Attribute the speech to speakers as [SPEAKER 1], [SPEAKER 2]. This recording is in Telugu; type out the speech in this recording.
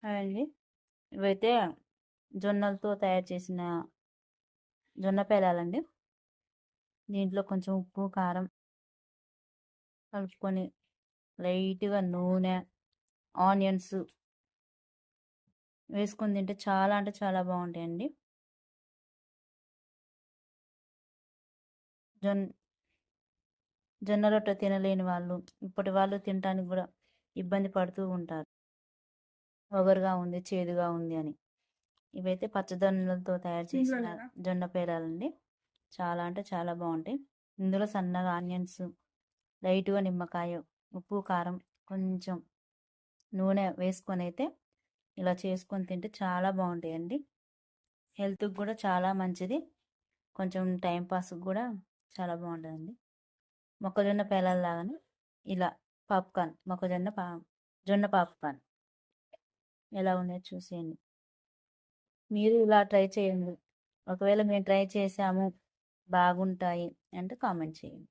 [SPEAKER 1] అండి ఇవైతే జొన్నలతో తయారు చేసిన జొన్న పేలాలండి. దీంట్లో కొంచెం ఉప్పు కారం కలుపుకొని లైట్గా నూనె ఆనియన్స్ వేసుకొని తింటే చాలా అంటే చాలా బాగుంటాయండి. జొన్ జొన్న రొట్టె తినలేని వాళ్ళు ఇప్పటి వాళ్ళు తినడానికి కూడా ఇబ్బంది పడుతూ ఉంటారు, ఒగరుగా ఉంది చేదుగా ఉంది అని. ఇవైతే పచ్చజొన్నలతో తయారు చేసిన జొన్న పేలాలండి. చాలా అంటే చాలా బాగుంటాయి. ఇందులో సన్నగా ఆనియన్స్, లైట్గా నిమ్మకాయ, ఉప్పు కారం, కొంచెం నూనె వేసుకొని అయితే ఇలా చేసుకొని తింటే చాలా బాగుంటాయండి. హెల్త్కి కూడా చాలా మంచిది. కొంచెం టైంపాస్కి కూడా చాలా బాగుంటుందండి. మొక్కజొన్న పేలాల్లాగానే ఇలా జొన్న పాప్కార్న్ ఎలా ఉన్నాయో చూసేయండి. మీరు ఇలా ట్రై చేయండి. ఒకవేళ మేము ట్రై చేసాము బాగుంటాయి అంటే కామెంట్ చేయండి.